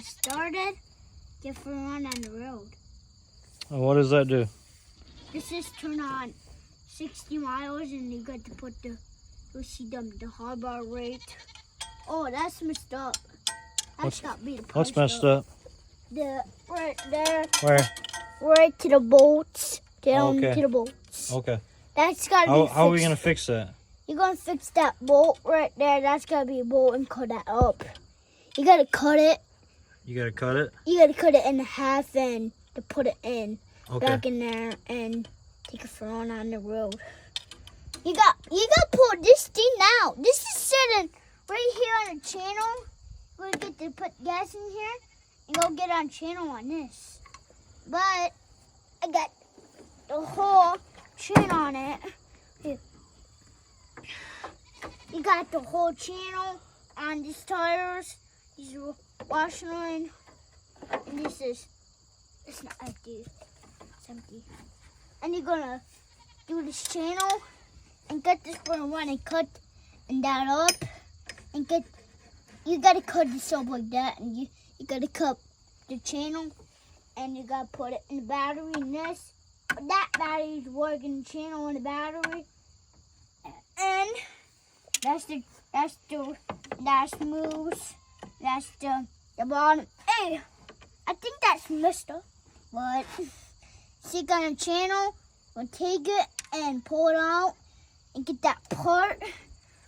it started, get for a run on the road. Oh, what does that do? This is turn on 60 miles and you got to put the, you'll see the harbor rate. Oh, that's messed up. That's got me the price What's messed up? The, right there. Where? Right to the bolts. Down okay. to the bolts. Okay. That's got to be fixed. How are we going to fix that? You're going to fix that bolt right there. That's got to be a bolt and cut that up. You got to cut it. You got to cut it? You got to cut it in half and to put it in. Okay. Back in there and take it for on the road. You got to pull this thing out. This is sitting right here on the channel. We're going to get to put gas in here and go get on channel on this. But I got the whole chain on it. Here. You got the whole channel on these tires. These are washing line. And this is, it's not empty. It's empty. And you're gonna do this channel and get this for one and cut and that up and get, you gotta cut this up like that and you gotta cut the channel and you gotta put it in the battery and this. That battery is working the channel in the battery. And that's moves. That's the bottom. Hey, I think that's messed up. But stick on the channel, we'll take it and pull it out and get that part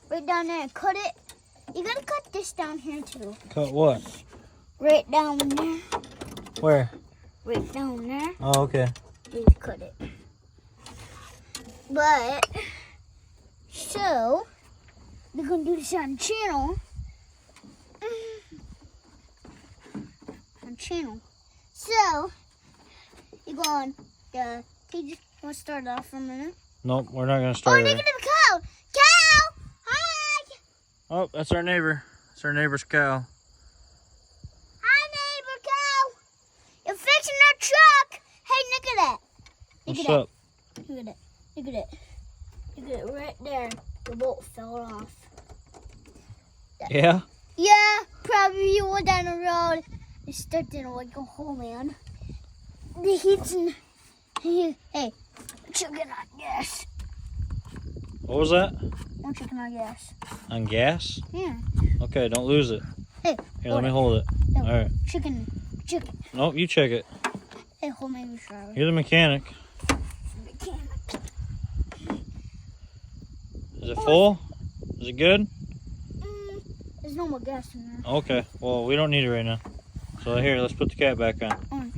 right down there and cut it. You gotta cut this down here too. Cut what? Right down there. Where? Right down there. Oh, okay. You cut it. But, so, we're gonna do this on channel. On channel. So, you're going to, you want to start off for a minute? Nope, we're not going to start. Oh, look at the cow! Cow! Hi! Oh, that's our neighbor. It's our neighbor's cow. Hi, neighbor cow! You're fixing our truck! Hey, look at that! What's up? Look at it. Look at it. Look at it right there. The bolt fell off. Yeah? Yeah, probably you went down the road and started like a hole, man. The heat's in. Hey, chicken on gas. What was that? One chicken on gas. On gas? Yeah. Okay, don't lose it. Hey, Here, let me hold it. No, All right. Chicken. Nope, you check it. Hey, hold my driver. You're the mechanic. Is it full? Is it good? There's no more gas in there. Okay, well, we don't need it right now. So here, let's put the cat back on.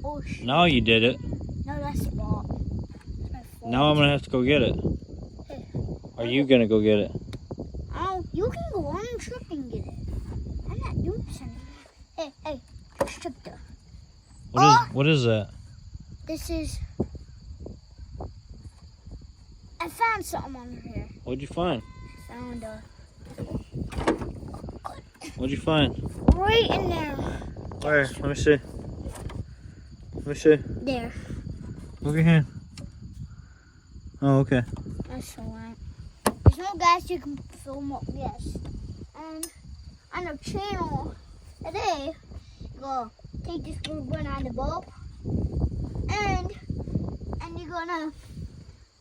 Oh, shit. Now you did it. No, that's fault. That's my fault. Now I'm going to have to go get it. Hey. Are you going to go get it? Oh, you can go on the truck and get it. I'm not doing something. Hey, check the. What is that? This is. I found something under here. What'd you find? I found What'd you find? right in there. Where? Let me see. Let me see. There. Move your hand. Oh, okay. That's so right. There's no gas you can fill more gas. And on the channel today, go take this one on the bulb, and you're gonna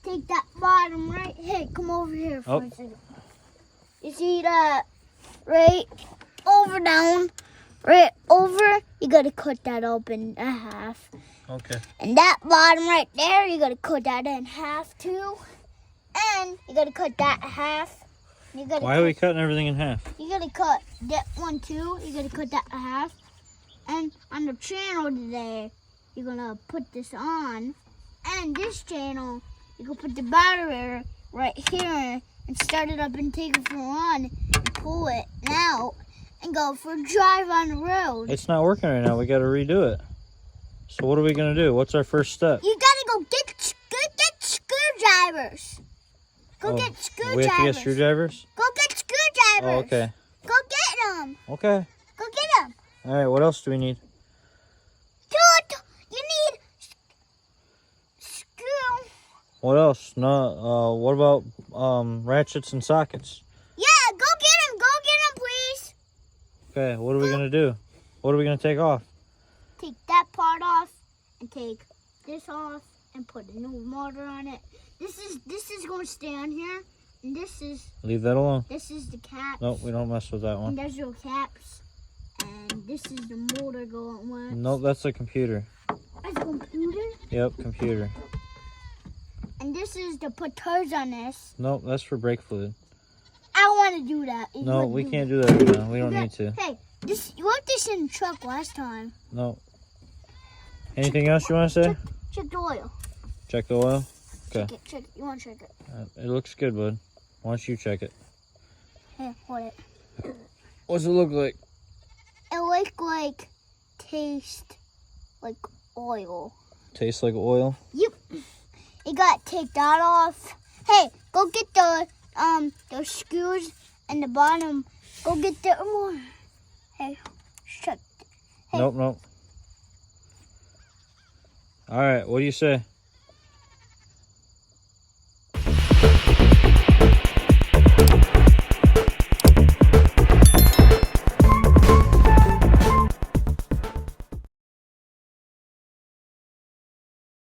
take that bottom right. Hey, come over here for a second. You see that? Right over down, right over. You gotta cut that up in half. Okay. And that bottom right there, you gotta cut that in half too. And you gotta cut that half. Why are we cutting everything in half? You gotta cut that one too. You gotta cut that half. And on the channel today, you're gonna put this on. And this channel, you can put the battery right here and start it up and take it for a run and pull it out and go for a drive on the road. It's not working right now. We got to redo it. So what are we going to do? What's our first step? You gotta go get screwdrivers. Go get screwdrivers. We have to get screwdrivers? Go get screwdrivers. Oh, okay. Go get them. Okay. Go get them. All right, what else do we need? You need What else? No. What about ratchets and sockets? Yeah, go get him, please. Okay. What are we gonna do? What are we gonna take off? Take that part off and take this off and put a new motor on it. This is going to stay on here, and this is. Leave that alone. This is the caps. Nope, we don't mess with that And one. there's your caps, and this is the motor going with. Nope, that's the computer. That's a computer. Yep, computer. And this is to put tires on this. Nope, that's for brake fluid. I want to do that. No, we can't do that right now. We don't need to. Hey, you left this in the truck last time. No. Anything else you want to say? Check the oil. Check the oil? Okay. Check it. You want to check it? It looks good, bud. Why don't you check it? Hey, hold it. What's it look like? It like taste like oil. Tastes like oil? Yep. You got to take that off. Hey, go get the screws and the bottom. Go get the more. Hey, check. Hey. Nope. All right, what do you say?